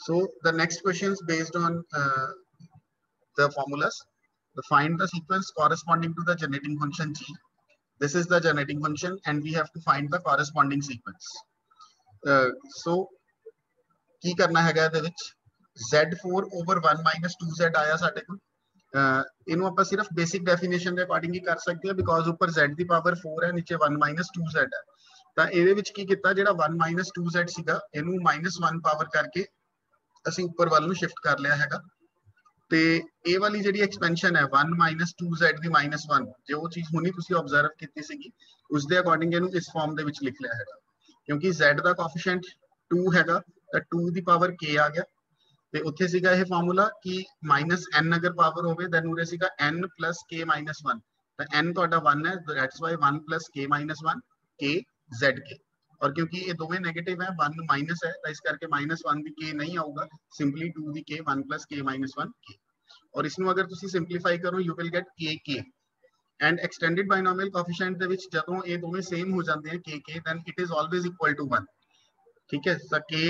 So the next question is based on the formulas. Find the sequence corresponding to the generating function g. This is the generating function and we have to find the corresponding sequence. So ਕੀ ਕਰਨਾ ਹੈਗਾ ਇਹਦੇ ਵਿੱਚ z4 over 1 minus 2z ਆਇਆ ਸਾਡੇ ਕੋਲ ਇਹਨੂੰ ਆਪਾਂ ਸਿਰਫ ਬੇਸਿਕ ਡੈਫੀਨੇਸ਼ਨ ਦੇ ਅਕੋਰਡਿੰਗ ਹੀ ਕਰ ਸਕਦੇ ਹਾਂ ਬਿਕੋਜ਼ ਉੱਪਰ z ਦੀ ਪਾਵਰ 4 ਹੈ ਨੀਚੇ 1 minus 2z ਹੈ ਤਾਂ ਇਹਦੇ ਵਿੱਚ ਕੀ ਕੀਤਾ ਜਿਹੜਾ 1 minus 2z ਸੀਗਾ ਇਹਨੂੰ -1 ਪਾਵਰ ਕਰਕੇ ਅਸੀਂ ਉੱਪਰ ਵੱਲ ਨੂੰ ਸ਼ਿਫਟ ਕਰ ਲਿਆ ਹੈਗਾ ਤੇ ਇਹ ਵਾਲੀ ਜਿਹੜੀ ਐਕਸਪੈਂਸ਼ਨ ਹੈ 1 minus 2z ਦੀ -1 ਜੋ ਚੀਜ਼ ਹੁਣੀ ਤੁਸੀਂ ਆਬਜ਼ਰਵ ਕੀਤੀ ਸੀਗੀ ਉਸ ਦੇ ਅਕੋਰਡਿੰਗ ਇਹਨੂੰ ਇਸ ਫਾਰਮ ਦੇ ਵਿੱਚ ਲਿਖ ਲਿਆ ਹੈਗਾ ਕਿਉਂਕਿ z ਦਾ ਕੋਐਫੀਸ਼ੀਐਂਟ 2 ਹੈਗਾ ਤਾਂ 2 ਦੀ ਪਾਵਰ k ਆ ਗਿਆ ਤੇ ਉੱਥੇ ਸੀਗਾ ਇਹ ਫਾਰਮੂਲਾ ਕਿ -n ਅਗਰ ਪਾਵਰ ਹੋਵੇ ਦੈਨ ਉਰੇ ਸੀਗਾ n plus k minus 1 ਤਾਂ n ਤੁਹਾਡਾ 1 ਹੈ that's why 1 plus k minus 1 k zk और क्योंकि ये दोवें नेगेटिव है 1 माइनस है तो इस करके -1 भी k नहीं आऊगा सिंपली 2 भी k 1 plus k minus 1 k और इसमें अगर तुसी सिंपलीफाई करो you will get k and extended binomial coefficient दे विच जदों ये दोवें सेम हो जाते हैं k then it is always equal to 1 ठीक है तो k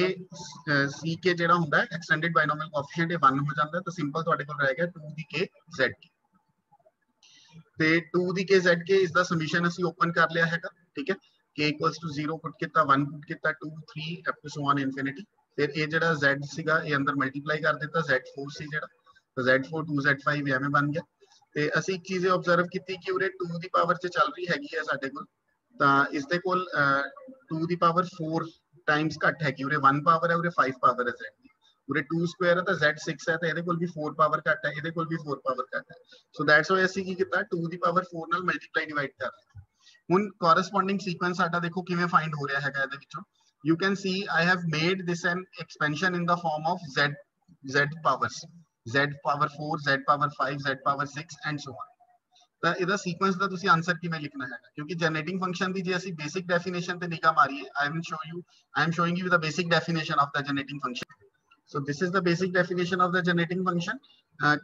c के जेड़ा हुंदा है एक्सटेंडेड बाइनोमियल कोएफिशिएंट ये 1 हो जाता है तो सिंपल ਤੁਹਾਡੇ ਕੋਲ ਰਹਿ ਗਿਆ 2 ਦੀ k zk ਤੇ 2 ਦੀ k zk ਇਸ ਦਾ ਸਮੀਸ਼ਨ ਅਸੀਂ ਓਪਨ ਕਰ ਲਿਆ ਹੈਗਾ ਠੀਕ ਹੈ k equals to 0 put किया 1 put किया 2 3 up to so on infinity फिर ये जड़ा z सीगा ये अंदर मल्टीप्लाई कर देता z4 सी जड़ा तो z4 2z5 एवें बन गया ते ਅਸੀਂ ਇੱਕ ਚੀਜ਼ ਆਬਜ਼ਰਵ ਕੀਤੀ ਕਿ ਉਰੇ 2 ਦੀ ਪਾਵਰ 'ਚ ਚੱਲ ਰਹੀ ਹੈਗੀ ਹੈ ਸਾਡੇ ਕੋਲ ਤਾਂ ਇਸ ਦੇ ਕੋਲ 2 ਦੀ ਪਾਵਰ 4 ਟਾਈਮਸ ਘੱਟ ਹੈਗੀ ਉਰੇ 1 ਪਾਵਰ ਹੈ ਉਰੇ 5 ਪਾਵਰ ਹੈ z ਦੀ ਉਰੇ 2 ਸਕੁਆयर है ਤਾਂ z 6 ਹੈ ਤਾਂ ਇਹਦੇ ਕੋਲ ਵੀ 4 ਪਾਵਰ ਘੱਟ ਹੈ ਇਹਦੇ ਕੋਲ ਵੀ 4 ਪਾਵਰ ਘੱਟ ਹੈ ਸੋ ਦੈਟਸ ਵਾਈ ਅਸੀਂ ਕੀ ਕੀਤਾ 2 ਦੀ ਪਾਵਰ 4 ਨਾਲ ਮਲਟੀਪਲਾਈ ਡਿਵਾਈਡ ਕਰ ਲਿਆ ਹੁਣ corresponding sequence ਸਾਡਾ ਦੇਖੋ ਕਿਵੇਂ ਫਾਈਂਡ ਹੋ ਰਿਹਾ ਹੈਗਾ ਇਹਦੇ ਵਿੱਚੋਂ you can see I have made this an expansion in the form of z powers z power 4 z power 5 z power 6 and so on ਤਾਂ ਇਹਦਾ ਸੀਕੁਐਂਸ ਦਾ ਤੁਸੀਂ ਆਨਸਰ ਕਿਵੇਂ ਲਿਖਣਾ ਹੈਗਾ ਕਿਉਂਕਿ ਜਨਰੇਟਿੰਗ ਫੰਕਸ਼ਨ ਦੀ ਜੇ ਅਸੀਂ ਬੇਸਿਕ ਡੈਫੀਨੇਸ਼ਨ ਤੇ ਨਿਗਾਹ ਮਾਰੀਏ I am showing you the basic definition of the generating function so this is the basic definition of the generating function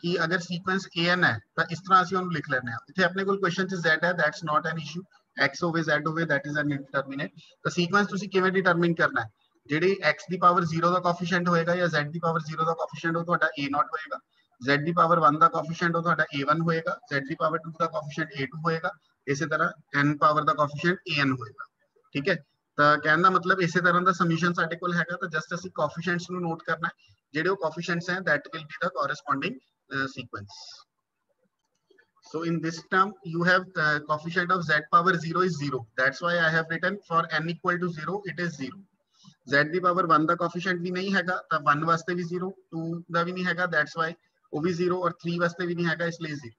कि अगर सीक्वेंस an है ਤਾਂ ਇਸ ਤਰ੍ਹਾਂ ਅਸੀਂ ਉਹਨੂੰ ਲਿਖ ਲੈਣੇ ਆ ਇੱਥੇ ਆਪਣੇ ਕੋਲ ਕੁਐਸਚਨ 'ਚ z ਹੈ that's not an issue x ਹੋਵੇ z ਹੋਵੇ that is an indeterminate ਤਾਂ ਸੀਕੁਐਂਸ ਤੁਸੀਂ ਕਿਵੇਂ ਡਿਟਰਮਾਈਨ ਕਰਨਾ ਹੈ ਜਿਹੜੀ x ਦੀ ਪਾਵਰ 0 ਦਾ ਕੋਐਫੀਸ਼ੀਐਂਟ ਹੋਏਗਾ ਜਾਂ z ਦੀ ਪਾਵਰ 0 ਦਾ ਕੋਐਫੀਸ਼ੀਐਂਟ ਉਹ ਤੁਹਾਡਾ a0 ਹੋਏਗਾ z ਦੀ ਪਾਵਰ 1 ਦਾ ਕੋਐਫੀਸ਼ੀਐਂਟ ਉਹ ਤੁਹਾਡਾ a1 ਹੋਏਗਾ z ਦੀ ਪਾਵਰ 2 ਦਾ ਕੋਐਫੀਸ਼ੀਐਂਟ a2 ਹੋਏਗਾ ਇਸੇ ਤਰ੍ਹਾਂ n power the coefficient an ਹੋਏਗਾ ਠੀਕ ਹੈ ਤਾਂ ਕਹਿਣ ਦਾ ਮਤਲਬ ਇਸੇ ਤਰ੍ਹਾਂ ਦਾ ਸਮੀਸ਼ਨ ਸਾਡੇ ਕੋਲ ਹੈਗਾ ਤਾਂ ਜਸਟ ਅਸੀਂ ਕੋਐਫੀਸ਼ੀਐਂਟਸ ਨੂੰ ਨੋਟ ਕਰਨਾ ਹੈ ਜਿਹੜੇ ਉਹ ਕੋਐਫੀਸ਼ੀਐਂਟਸ ਹੈ that will be the corresponding sequence so in this term you have coefficient of z power 0 is 0 that's why I have written for n equal to 0 it is 0 z ਦੀ power 1 ਦਾ coefficient ਵੀ ਨਹੀਂ ਹੈਗਾ ਤਾਂ 1 ਵਾਸਤੇ ਵੀ 0 2 ਦਾ ਵੀ ਨਹੀਂ ਹੈਗਾ that's why ਉਹ ਵੀ 0 ਔਰ 3 ਵਾਸਤੇ ਵੀ ਨਹੀਂ ਹੈਗਾ ਇਸ ਲਈ 0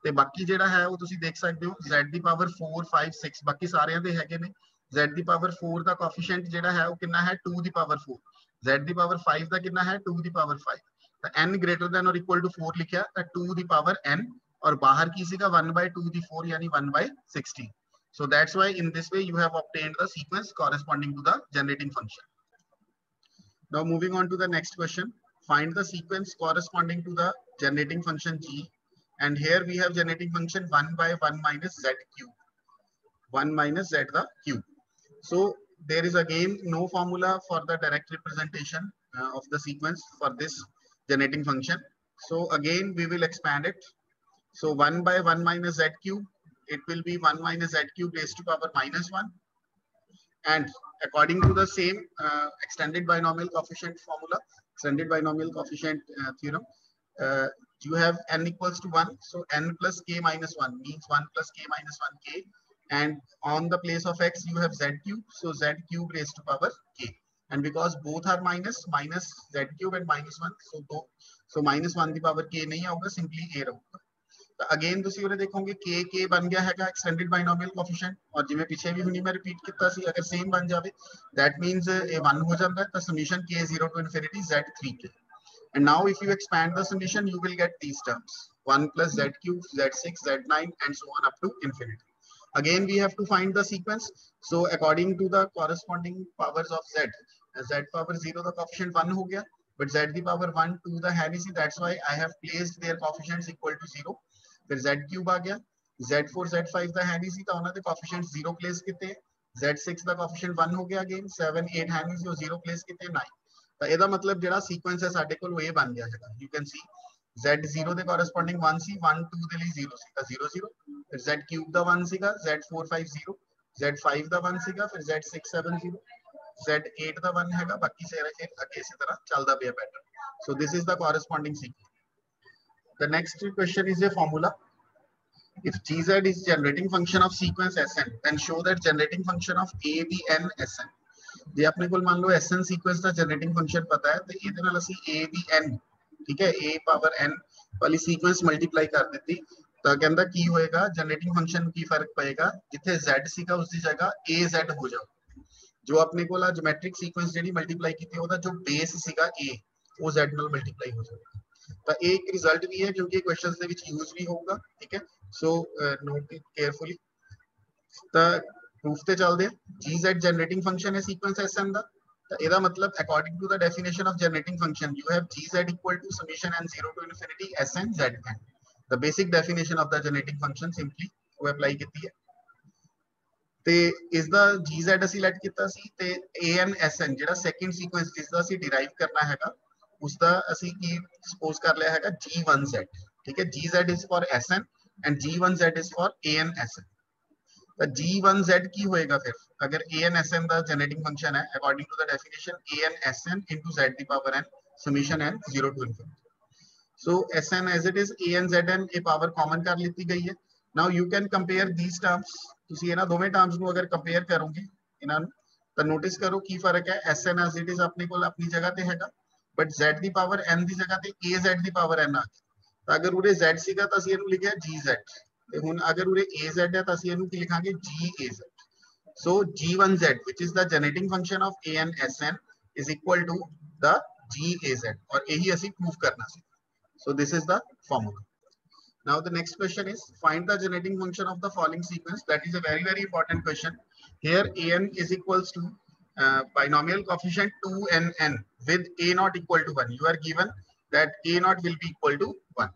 ਤੇ ਬਾਕੀ ਜਿਹੜਾ ਹੈ ਉਹ ਤੁਸੀਂ ਦੇਖ ਸਕਦੇ ਹੋ z ਦੀ ਪਾਵਰ 4 5 6 ਬਾਕੀ ਸਾਰਿਆਂ ਦੇ ਹੈਗੇ ਨੇ z ਦੀ ਪਾਵਰ 4 ਦਾ ਕੋਐਫੀਸ਼ੀਐਂਟ ਜਿਹੜਾ ਹੈ ਉਹ ਕਿੰਨਾ ਹੈ 2 ਦੀ ਪਾਵਰ 4 z ਦੀ ਪਾਵਰ 5 ਦਾ ਕਿੰਨਾ ਹੈ 2 ਦੀ ਪਾਵਰ 5 ਤਾਂ n greater than or equal to 4 ਲਿਖਿਆ ਤਾਂ 2 ਦੀ ਪਾਵਰ n और बाहर की सीगा 1/2 ਦੀ 4 यानी 1/16 so that's why in this way you have obtained the sequence corresponding to the generating function now moving on to the next question find the sequence corresponding to the generating function g and here we have generating function 1/1 minus z cube 1 minus z the cube so there is again no formula for the direct representation of the sequence for this generating function so again we will expand it so 1/1 minus z cube it will be 1 minus z cube raised to power -1 and according to the same extended binomial coefficient formula extended binomial coefficient theorem you have n equals to 1 so n plus k minus 1 means 1 plus k minus 1 k and on the place of x you have z cube so z cube raised to power k and because both are minus z cube and -1 so -1 the power k ਨਹੀਂ ਆਊਗਾ simply a ਰਹੂਗਾ तो again ਤੁਸੀਂ ਉਰੇ ਦੇਖੋਗੇ k ਬਣ ਗਿਆ ਹੈਗਾ एक्सटेंडेड बाइनोमियल कोएफिशिएंट और ਜਿਵੇਂ ਪਿੱਛੇ ਵੀ ਹੁਣੀ ਮੈਂ ਰਿਪੀਟ ਕੀਤਾ ਸੀ ਅਗਰ ਸੇਮ ਬਣ ਜਾਵੇ that means ਇਹ 1 ਹੋ ਜਾਂਦਾ ਹੈ ਤਾਂ summation k0 to infinity z3k and now if you expand the summation you will get these terms 1 plus z cube z6 z9 and so on up to infinity again we have to find the sequence so according to the corresponding powers of z power 0 the coefficient 1 हो गया but z the power 1 2 the है नहीं सी that's why I have placed their coefficients equal to 0 फिर z cube आ गया z4 z5 ਦਾ ਹੈ ਨਹੀਂ ਸੀ ਤਾਂ ਉਹਨਾਂ ਦੇ ਕੋਐਫੀਸ਼ੀਐਂਟ 0 ਪਲੇਸ ਕੀਤੇ z6 ਦਾ ਕੋਐਫੀਸ਼ੀਐਂਟ 1 ਹੋ ਗਿਆ ਅਗੇਨ 7 8 ਹੈ ਨਹੀਂ ਸੀ ਉਹ 0 ਪਲੇਸ ਕੀਤੇ 9 ਤਾਂ ਇਹਦਾ ਮਤਲਬ ਜਿਹੜਾ ਸੀਕੁਐਂਸ ਹੈ ਸਾਡੇ ਕੋਲ ਉਹ ਇਹ ਬਣ ਗਿਆ ਹੈਗਾ। ਯੂ ਕੈਨ ਸੀ Z0 ਦੇ ਕੋਰਸਪੋਂਡਿੰਗ 1 ਸੀ, 1 2 ਦੇ ਲਈ 0 ਸੀਗਾ 0 0, ਫਿਰ Z ਕਿਊਬ ਦਾ 1 ਸੀਗਾ, Z4 5 0, Z5 ਦਾ 1 ਸੀਗਾ, ਫਿਰ Z6 7 0, Z8 ਦਾ 1 ਹੈਗਾ, ਬਾਕੀ ਸਾਰੇ ਅੱਗੇ ਇਸੇ ਤਰ੍ਹਾਂ ਚੱਲਦਾ ਪਿਆ pattern. So this is the corresponding sequence. The next question is a formula. If GZ is generating function of sequence Sn, then show that generating function of A B N Sn. ਜੇ ਆਪਣੇ ਕੋਲ ਮੰਨ ਲਓ Sn sequence ਦਾ generating function ਪਤਾ ਹੈ ਤੇ ਇਹਦੇ ਨਾਲ ਅਸੀਂ A B N, ਠੀਕ ਹੈ, A ਪਾਵਰ N ਵਾਲੀ sequence multiply ਕਰ ਦਿੱਤੀ ਤਾਂ ਕਹਿੰਦਾ ਕੀ ਹੋਏਗਾ, generating function ਨੂੰ ਕੀ ਫਰਕ ਪਏਗਾ, ਜਿੱਥੇ Z ਸੀਗਾ ਉਸ ਦੀ ਜਗ੍ਹਾ AZ ਹੋ ਜਾਓ। ਜੋ ਆਪਣੇ ਕੋਲ ਆ geometric sequence ਜਿਹੜੀ multiply ਕੀਤੀ ਉਹਦਾ ਜੋ base ਸੀਗਾ A, ਉਹ Z ਨਾਲ multiply ਹੋ ਜਾਏਗਾ। ਤਾਂ ਇਹ ਇੱਕ ਰਿਜ਼ਲਟ ਵੀ ਹੈ ਕਿਉਂਕਿ ਕੁਐਸਚਨਸ ਦੇ ਵਿੱਚ ਯੂਜ਼ ਵੀ ਹੋਊਗਾ, ਠੀਕ ਹੈ। So note it carefully. ਤਾਂ ਪ੍ਰੂਫ ਤੇ ਚੱਲਦੇ ਆ। GZ ਜਨਰੇਟਿੰਗ ਫੰਕਸ਼ਨ ਹੈ ਸੀਕੁਐਂਸ Sn ਦਾ, ਤਾਂ ਇਹਦਾ ਮਤਲਬ according to the definition of generating function you have GZ equal to summation n0 to infinity Sn Zn। the basic definition of the generating function simply ਉਹ apply ਕੀਤੀ ਹੈ ਤੇ ਇਸ ਦਾ GZ ਅਸੀਂ ਲੈਟ ਕੀਤਾ ਸੀ ਤੇ AN Sn ਜਿਹੜਾ second sequence ਜਿਸ ਦਾ ਅਸੀਂ ਡਿਰਾਈਵ ਕਰਨਾ ਹੈਗਾ उसका ਅਸੀਂ ਕੀ ਸਪੋਜ਼ ਕਰ ਲਿਆ ਹੈਗਾ G1Z, ਠੀਕ ਹੈ। GZ is for Sn and G1Z is for AN Sn। ਤਾਂ G1Z ਕੀ ਹੋਏਗਾ ਫਿਰ ਅਗਰ AN Sn ਦਾ ਜਨਰੇਟਿੰਗ ਫੰਕਸ਼ਨ ਹੈ according to the definition AN Sn into Z ਦੀ power n summation n 0 to infinity। so Sn as it is AN Zn ਇਹ power common ਕਰ ਲਿੱਤੀ ਗਈ ਹੈ। now you can compare these terms, ਤੁਸੀਂ ਇਹਨਾਂ ਦੋਵੇਂ ਟਰਮਸ ਨੂੰ ਅਗਰ ਕੰਪੇਅਰ ਕਰੋਗੇ ਇਹਨਾਂ ਨੂੰ ਤਾਂ ਨੋਟਿਸ ਕਰੋ ਕੀ ਫਰਕ ਹੈ। Sn as it is ਆਪਣੇ ਕੋਲ ਆਪਣੀ ਜਗ੍ਹਾ ਤੇ ਹੈਗਾ बट Z ਦੀ ਪਾਵਰ n ਦੀ ਜਗ੍ਹਾ ਤੇ AZ ਦੀ ਪਾਵਰ n ਆ ਗਈ। ਤਾਂ ਅਗਰ ਉਰੇ Z ਸੀਗਾ ਤਾਂ ਅਸੀਂ ਇਹਨੂੰ ਲਿਖਿਆ GZ ਤੇ ਹੁਣ ਅਗਰ ਉਰੇ AZ ਹੈ ਤਾਂ ਅਸੀਂ ਇਹਨੂੰ ਕੀ ਲਿਖਾਂਗੇ GAZ। So G1Z which is the generating function of AN Sn is equal to the GAZ ਔਰ ਇਹੀ ਅਸੀਂ ਪ੍ਰੂਫ ਕਰਨਾ ਸੀ। So this is the formula. Now the next question is find the generating function of the following sequence. That is a very important question. Here AN is equals to binomial coefficient 2nn with a not equal to 1. You are given that a not will be equal to 1.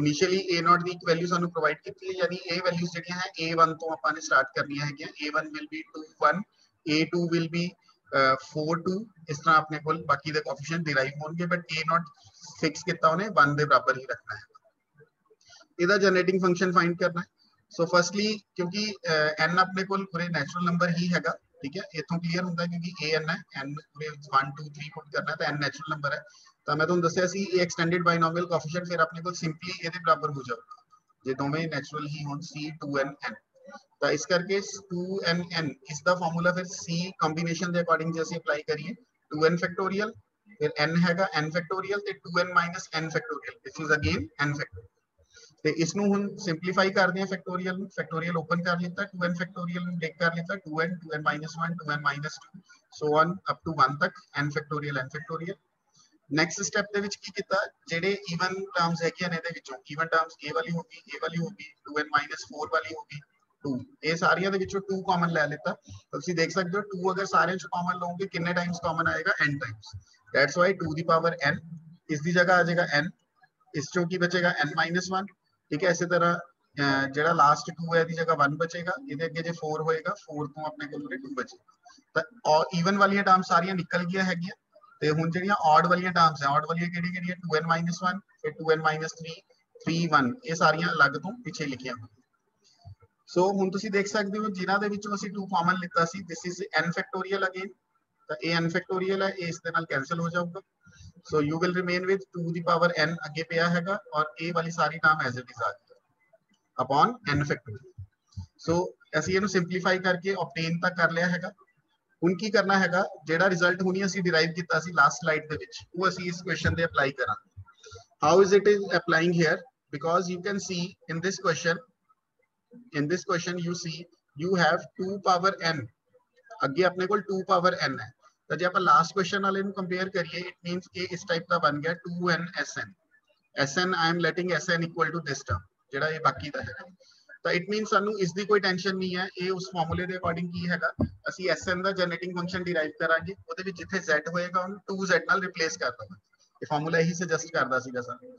Initially a not ਦੀ ਇੱਕ value ਸਾਨੂੰ provide ਕੀਤੀ ਹੈ ਯਾਨੀ ਇਹ values ਜਿਹੜੀਆਂ ਹੈ a1 ਤੋਂ ਆਪਾਂ ਨੇ ਸਟਾਰਟ ਕਰਨੀਆਂ ਹੈਗੀਆਂ। a1 will be 2 1, a2 will be 4 2, ਇਸ ਤਰ੍ਹਾਂ ਆਪਣੇ ਕੋਲ ਬਾਕੀ ਦੇ ਕੋਐਫੀਸ਼ੀਐਂਟ ਡਿਰਾਈਵ ਹੋਣਗੇ ਬਟ a not ਫਿਕਸ ਕੀਤਾ ਉਹਨੇ 1 ਦੇ ਬਰਾਬਰ ਹੀ ਰੱਖਣਾ ਹੈ। ਇਹਦਾ ਜਨਰੇਟਿੰਗ ਫੰਕਸ਼ਨ ਫਾਈਂਡ ਕਰਨਾ ਹੈ। ਸੋ ਫਰਸਟਲੀ ਕਿਉਂਕਿ n ਆਪਣੇ ਕੋਲ ਪੂਰੇ ਨੈਚੁਰਲ ਨੰਬਰ ਹੀ ਹੈਗਾ, ਠੀਕ ਹੈ, ਇਥੋਂ ਕਲੀਅਰ ਹੁੰਦਾ ਕਿਉਂਕਿ an ਹੈ n ਪੂਰੇ 1 2 3 ਪੁੱਟ ਕਰਨਾ ਤਾਂ n ਨੈਚੁਰਲ ਨੰਬਰ ਹੈ। ਤਾਂ ਮੈਂ ਤੁਹਾਨੂੰ ਦੱਸਿਆ ਸੀ ਇਹ ਐਕਸਟੈਂਡਡ ਬਾਇਨੋਮੀਅਲ ਕੋਐਫੀਸ਼ੀਐਂਟ ਫਿਰ ਆਪਣੇ ਕੋਲ ਸਿੰਪਲੀ ਇਹਦੇ ਬਰਾਬਰ ਹੋ ਜਾਊਗਾ ਜੇ ਦੋਵੇਂ ਨੈਚੁਰਲ ਹੀ ਹੋਣ C2nn। ਤਾਂ ਇਸ ਕਰਕੇ 2nn ਇਸ ਦਾ ਫਾਰਮੂਲਾ ਫਿਰ C ਕੰਬੀਨੇਸ਼ਨ ਦੇ ਅਕੋਰਡਿੰਗ ਜੇ ਅਸੀਂ ਅਪਲਾਈ ਕਰੀਏ 2n ਫੈਕਟੋਰੀਅਲ ਫਿਰ n ਹੈਗਾ n ਫੈਕਟੋਰੀਅਲ ਤੇ 2n minus n factorial this is again n factorial. ਤੇ ਇਸ ਨੂੰ ਹੁਣ ਸਿੰਪਲੀਫਾਈ ਕਰਦੇ ਆ ਫੈਕਟੋਰੀਅਲ ਨੂੰ, ਫੈਕਟੋਰੀਅਲ ਓਪਨ ਕਰ ਲਿੱਤਾ 2n ਫੈਕਟੋਰੀਅਲ ਨੂੰ ਟੇਕ ਕਰ ਲਿੱਤਾ 2n 2n minus 1 2n minus 2 so on up to 1 ਤੱਕ n factorial n factorial. Next step ਦੇ ਵਿੱਚ ਕੀ ਕੀਤਾ ਜਿਹੜੇ ਈਵਨ ਟਰਮਸ ਹੈਗੀਆਂ ਨੇ ਇਹਦੇ ਵਿੱਚੋਂ ਈਵਨ ਟਰਮਸ ਇਹ ਵਾਲੀ ਹੋਗੀ ਇਹ ਵਾਲੀ ਹੋਗੀ 2n minus 4 ਵਾਲੀ ਹੋਗੀ 2 ਇਹ ਸਾਰੀਆਂ ਦੇ ਵਿੱਚੋਂ 2 ਕਾਮਨ ਲੈ ਲਿੱਤਾ। ਤੁਸੀਂ ਦੇਖ ਸਕਦੇ ਹੋ 2 ਅਗਰ ਸਾਰਿਆਂ ਚੋਂ ਕਾਮਨ ਲਓਗੇ ਕਿੰਨੇ ਟਾਈਮਸ ਕਾਮਨ ਆਏਗਾ n Times. That's why 2 the power n ਇਸ ਦੀ ਜਗ੍ਹਾ ਆ ਜਾਏਗਾ n, ਇਸ ਚੋਂ ਕੀ ਬਚੇਗਾ n minus 1, ठीक है। इसी तरह ਜਿਹੜਾ ਲਾਸਟ 2 ਹੈ ਇਹਦੀ ਜਗ੍ਹਾ 1 ਬਚੇਗਾ, ਇਹਦੇ ਅੱਗੇ ਜੇ 4 ਹੋਏਗਾ 4 ਤੋਂ ਆਪਣੇ ਕੋਲ 2 ਬਚੇਗਾ। ਤਾਂ ਈਵਨ ਵਾਲੀਆਂ ਟਰਮਸ ਸਾਰੀਆਂ ਨਿਕਲ ਗਈਆਂ ਹੈਗੀਆਂ ਤੇ ਹੁਣ ਜਿਹੜੀਆਂ ਆਡ ਵਾਲੀਆਂ ਟਰਮਸ ਹੈ ਆਡ ਵਾਲੀਆਂ ਕਿਹੜੀਆਂ 2n minus 1 ਫਿਰ 2n minus 3 3 1 ਇਹ ਸਾਰੀਆਂ ਅਲੱਗ ਤੋਂ ਪਿੱਛੇ ਲਿਖੀਆਂ ਹੋਈਆਂ। ਸੋ ਹੁਣ ਤੁਸੀਂ ਦੇਖ ਸਕਦੇ ਹੋ ਜਿਨ੍ਹਾਂ ਦੇ ਵਿੱਚੋਂ ਅਸੀਂ 2 ਕਾਮਨ ਲਿੱਤਾ ਸੀ this is n factorial again. ਤਾਂ ਇਹ n ਫੈਕਟੋਰੀਅਲ ਹੈ ਇਹ ਇਸ ਦੇ ਨਾਲ ਕੈਨਸਲ ਹੋ ਜਾਊਗਾ। So you will remain with 2 the power n ਅੱਗੇ ਪਿਆ ਹੈਗਾ ਔਰ a ਵਾਲੀ ਸਾਰੀ ਟਰਮ as it is ਆ ਗਈ upon n factorial। so ਅਸੀਂ ਇਹਨੂੰ ਸਿੰਪਲੀਫਾਈ ਕਰਕੇ obtain ਤੱਕ ਕਰ ਲਿਆ ਹੈਗਾ। ਹੁਣ ਕੀ ਕਰਨਾ ਹੈਗਾ ਜਿਹੜਾ ਰਿਜ਼ਲਟ ਹੁਣੀ ਅਸੀਂ ਡਿਰਾਈਵ ਕੀਤਾ ਸੀ ਲਾਸਟ ਸਲਾਈਡ ਦੇ ਵਿੱਚ ਉਹ ਅਸੀਂ ਇਸ ਕੁਐਸਚਨ ਦੇ ਅਪਲਾਈ ਕਰਾਂਗੇ। how is it is applying here because you can see in this question you see you have 2 power n ਅੱਗੇ ਆਪਣੇ ਕੋਲ 2 power n ਹੈ। ਤਾਂ ਜੇ ਆਪਾਂ ਲਾਸਟ ਕੁਐਸਚਨ ਵਾਲੇ ਨੂੰ ਕੰਪੇਅਰ ਕਰੀਏ ਇਟ ਮੀਨਸ ਇਹ ਇਸ ਟਾਈਪ ਦਾ ਬਣ ਗਿਆ 2n Sn Sn I am letting Sn equal to this term ਜਿਹੜਾ ਇਹ ਬਾਕੀ ਦਾ ਹੈਗਾ। ਤਾਂ ਇਟ ਮੀਨਸ ਸਾਨੂੰ ਇਸ ਦੀ ਕੋਈ ਟੈਨਸ਼ਨ ਨਹੀਂ ਹੈ ਇਹ ਉਸ ਫਾਰਮੂਲੇ ਦੇ ਅਕੋਰਡਿੰਗ ਕੀ ਹੈਗਾ ਅਸੀਂ Sn ਦਾ ਜਨਰੇਟਿੰਗ ਫੰਕਸ਼ਨ ਡਿਰਾਈਵ ਕਰਾਂਗੇ ਉਹਦੇ ਵਿੱਚ ਜਿੱਥੇ z ਹੋਏਗਾ ਉਹਨੂੰ 2z ਨਾਲ ਰਿਪਲੇਸ ਕਰ ਦਵਾਂਗੇ। ਇਹ ਫਾਰਮੂਲਾ ਇਹੀ ਸੁਜੈਸਟ ਕਰਦਾ ਸੀਗਾ ਸਾਨੂੰ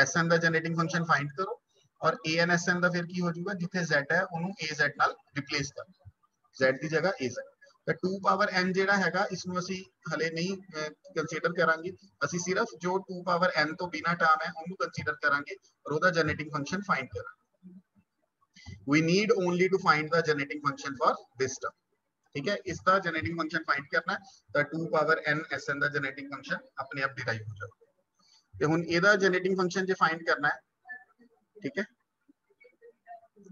Sn ਦਾ ਜਨਰੇਟਿੰਗ ਫੰਕਸ਼ਨ ਫਾਈਂਡ ਕਰੋ ਔਰ an Sn ਦਾ ਫਿਰ ਕੀ ਹੋ ਜਾਊਗਾ ਜਿੱਥੇ z ਹੈ ਉਹਨੂੰ az ਨਾਲ ਰਿਪਲੇਸ ਕਰ ਦਿਓ z ਦੀ ਜਗ੍ਹਾ az। ਤਾਂ 2 ਪਾਵਰ n ਜਿਹੜਾ ਹੈਗਾ इसनू ਅਸੀਂ ਹਲੇ ਨਹੀਂ ਕੰਸੀਡਰ ਕਰਾਂਗੇ, ਅਸੀਂ ਸਿਰਫ ਜੋ 2 ਪਾਵਰ n ਤੋਂ ਬਿਨਾ ਟਰਮ ਹੈ ਉਹਨੂੰ ਕੰਸੀਡਰ ਕਰਾਂਗੇ ਔਰ ਉਹਦਾ ਜਨਰੇਟਿੰਗ ਫੰਕਸ਼ਨ ਫਾਈਂਡ ਕਰਾਂਗੇ। we need only to find the generating function for this term, ठीक है। इसका जनरेटिंग फंक्शन फाइंड करना है तो 2 पावर n sn ਦਾ जनरेटिंग फंक्शन अपने आप डिराइव हो जाएगा। ਤੇ ਹੁਣ ਇਹਦਾ जनरेटिंग फंक्शन ਜੇ फाइंड करना है, ठीक है,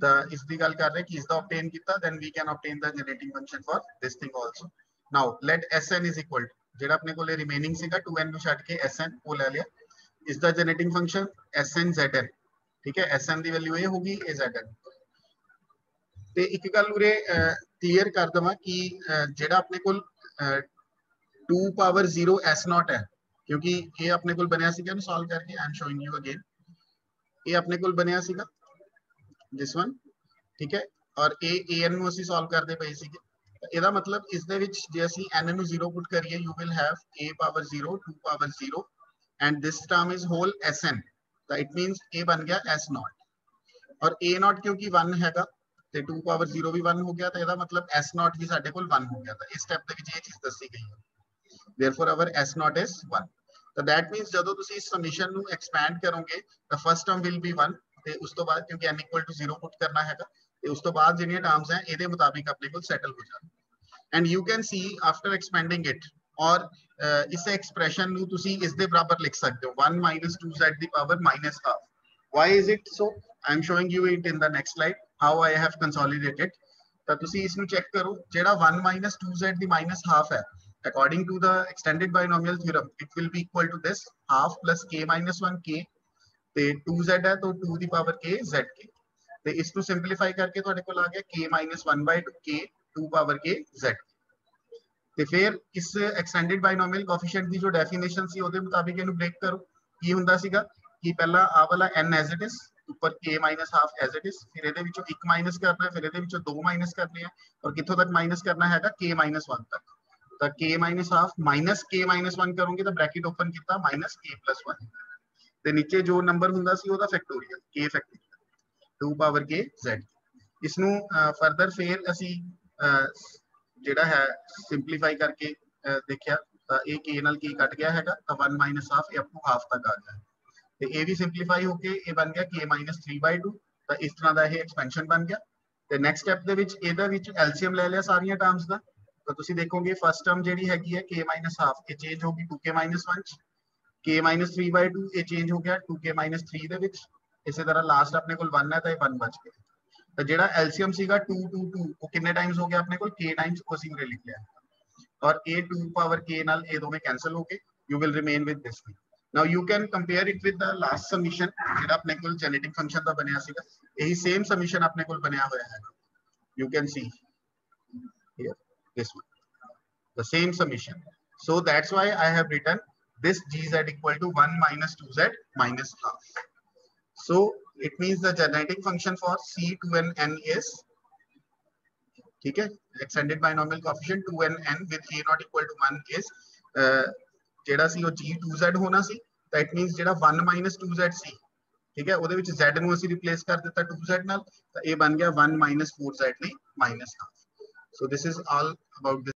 तो इसकी गल कर रहे कि इसका ऑब्टेन किया, then we can obtain the generating function for this thing also। now let sn is equal to जेड़ा अपने कोले रिमेनिंग सीगा 2n ਨੂੰ ਛੱਡ ਕੇ sn वो ले लिया, इसका जनरेटिंग फंक्शन sn zn, ठीक है। sn ਦੀ वैल्यू ये होगी a zn। ਤੇ ਇੱਕ ਗੱਲ ਉਰੇ क्लियर कर दवा कि जेड़ा अपने कोल 2 पावर 0 s0 है, क्योंकि ये अपने कोल बनया सीगा ना सॉल्व करके, I am showing you again, ये अपने कोल बनया सीगा दिस वन, ठीक है, और ए एन ਨੂੰ ਅਸੀਂ ਸੋਲਵ ਕਰਦੇ ਪਏ ਸੀਗੇ। ਇਹਦਾ ਮਤਲਬ ਇਸ ਦੇ ਵਿੱਚ ਜੇ ਅਸੀਂ n ਨੂੰ 0 ਪੁੱਟ ਕਰੀਏ you will have a power 0 2 power 0 and this term is whole sn, ਤਾਂ it means a ਬਣ ਗਿਆ s0 और a0 क्योंकि 1 हैगा ਤੇ 2 ਪਾਵਰ 0 ਵੀ 1 ਹੋ ਗਿਆ, ਤਾਂ ਇਹਦਾ ਮਤਲਬ s0 ਵੀ ਸਾਡੇ ਕੋਲ 1 ਹੋ ਗਿਆ। ਤਾਂ ਇਸ ਸਟੈਪ ਦੇ ਵਿੱਚ ਇਹ ਚੀਜ਼ ਦੱਸੀ ਗਈ ਹੈ, therefore our s0 is 1। ਤਾਂ that means ਜਦੋਂ ਤੁਸੀਂ ਇਸ ਸਮੀਸ਼ਨ ਨੂੰ ਐਕਸਪੈਂਡ ਕਰੋਗੇ ਤਾਂ ਫਸਟ ਟਰਮ will be 1 ਤੇ ਉਸ ਤੋਂ ਬਾਅਦ ਕਿਉਂਕਿ n equal to 0 ਪੁੱਟ ਕਰਨਾ ਹੈਗਾ ਤੇ ਉਸ ਤੋਂ ਬਾਅਦ ਜਿਹੜੀਆਂ ਟਰਮਸ ਹੈ ਇਹਦੇ ਮੁਤਾਬਿਕ ਆਪਣੇ ਕੋਲ ਸੈਟਲ ਹੋ ਜਾਣ। And you can see after expanding it ਔਰ ਇਸ ਐਕਸਪ੍ਰੈਸ਼ਨ ਨੂੰ ਤੁਸੀਂ ਇਸ ਦੇ ਬਰਾਬਰ ਲਿਖ ਸਕਦੇ ਹੋ 1 minus 2z the power minus half। why is it so? I am showing you it in the next slide how I have consolidated। ਤਾਂ ਤੁਸੀਂ ਇਸ ਨੂੰ ਚੈੱਕ ਕਰੋ, ਜਿਹੜਾ 1 minus 2z ਦੀ minus half ਹੈ, according to the extended binomial theorem it will be equal to this half plus k minus 1 k ਤੇ 2z ਹੈ तो 2 ਦੀ ਪਾਵਰ k zk ਤੇ ਇਸ ਨੂੰ ਸਿੰਪਲੀਫਾਈ ਕਰਕੇ ਤੁਹਾਡੇ ਕੋਲ ਆ ਗਿਆ k minus 1/2 k 2 power k z। ਤੇ ਫਿਰ ਇਸ ਐਕਸਟੈਂਡਡ ਬਾਇਨੋਮੀਅਲ ਕੋਐਫੀਸ਼ੀਐਂਟ ਦੀ ਜੋ ਡੈਫੀਨੇਸ਼ਨ ਸੀ ਉਹਦੇ ਮੁਤਾਬਿਕ ਇਹਨੂੰ ਬ੍ਰੇਕ ਕਰੋ। ਕੀ ਹੁੰਦਾ ਸੀਗਾ कि पहला आ वाला n as it is ऊपर k minus half as it is, फिर ਇਹਦੇ ਵਿੱਚੋਂ 1 ਮਾਈਨਸ ਕਰਨਾ ਹੈ, ਫਿਰ ਇਹਦੇ ਵਿੱਚੋਂ 2 ਮਾਈਨਸ ਕਰਨੇ ਆ ਔਰ ਕਿੱਥੋਂ ਤੱਕ ਮਾਈਨਸ ਕਰਨਾ ਹੈਗਾ k minus 1 ਤੱਕ। ਤਾਂ k minus half minus k minus 1 ਕਰੋਗੇ ਤਾਂ ਬ੍ਰੈਕਟ ਓਪਨ ਕੀਤਾ minus k plus 1 ਤੇ ਨੀਚੇ ਜੋ ਨੰਬਰ ਹੁੰਦਾ ਸੀ ਉਹਦਾ factorial k factorial 2 power k z। ਇਸ ਨੂੰ ਫਰਦਰ ਫਿਰ ਅਸੀਂ ਜਿਹੜਾ ਹੈ ਸਿੰਪਲੀਫਾਈ ਕਰਕੇ ਦੇਖਿਆ ਤਾਂ ਇਹ k ਨਾਲ k ਕੱਟ ਗਿਆ ਹੈਗਾ ਤਾਂ 1 minus half ਇਹ ਅਪ ਟੂ ਹਾਫ ਤੱਕ ਆ ਗਿਆ ਤੇ ਇਹ ਵੀ ਸਿੰਪਲੀਫਾਈ ਹੋ ਕੇ ਇਹ ਬਣ ਗਿਆ k minus 3/2। ਤਾਂ ਇਸ ਤਰ੍ਹਾਂ ਦਾ ਇਹ ਐਕਸਪੈਂਸ਼ਨ ਬਣ ਗਿਆ। ਤੇ ਨੈਕਸਟ ਸਟੈਪ ਦੇ ਵਿੱਚ ਇਹਦਾ ਵਿੱਚ ਐਲਸੀਐਮ ਲੈ ਲਿਆ ਸਾਰੀਆਂ ਟਰਮਸ ਦਾ, ਤਾਂ ਤੁਸੀਂ ਦੇਖੋਗੇ ਫਸਟ ਟਰਮ ਜਿਹੜੀ ਹੈਗੀ ਹੈ k minus half ਇਹ ਚੇਂਜ ਹੋ ਗਈ 2k minus 1 ਚ, k minus 3/2 ਇਹ ਚੇਂਜ ਹੋ ਗਿਆ 2k minus 3 ਦੇ ਵਿੱਚ। ਇਸੇ ਤਰ੍ਹਾਂ ਲਾਸਟ ਆਪਣੇ ਕੋਲ 1 ਹੈ ਤਾਂ ਇਹ 1 ਬਚ ਗਿਆ। ਤਾਂ ਜਿਹੜਾ ਐਲਸੀਐਮ ਸੀਗਾ 2 2 2 ਉਹ ਕਿੰਨੇ ਟਾਈਮਸ ਹੋ ਗਿਆ ਆਪਣੇ ਕੋਲ k ਟਾਈਮਸ, ਉਹ ਅਸੀਂ ਉਰੇ ਲਿਖ ਲਿਆ ਔਰ ਇਹ 2 ਪਾਵਰ k ਨਾਲ ਇਹ ਦੋਵੇਂ ਕੈਨਸਲ ਹੋ ਗਏ, you will remain with this thing। Now you can compare it with the last summation ਜਿਹੜਾ ਆਪਣੇ ਕੋਲ ਜੈਨੇਟਿਕ ਫੰਕਸ਼ਨ ਦਾ ਬਣਿਆ ਸੀਗਾ, ਇਹੀ ਸੇਮ ਸਮੀਸ਼ਨ ਆਪਣੇ ਕੋਲ ਬਣਿਆ ਹੋਇਆ ਹੈ। You can see here this one the same summation, so that's why I have written this gz equal to 1 minus 2z minus half। so it means the generating function for c2n is, ठीक है, extended binomial coefficient 2n with a not equal to 1 is ਜਿਹੜਾ ਸੀ ਉਹ g2z ਹੋਣਾ ਸੀ ਤਾਂ it means ਜਿਹੜਾ 1 minus 2z ਸੀ, ਠੀਕ ਹੈ, ਉਹਦੇ ਵਿੱਚ z ਨੂੰ ਅਸੀਂ ਰਿਪਲੇਸ ਕਰ ਦਿੱਤਾ 2z ਨਾਲ ਤਾਂ ਇਹ ਬਣ ਗਿਆ 1 minus 4z the minus half। so this is all about this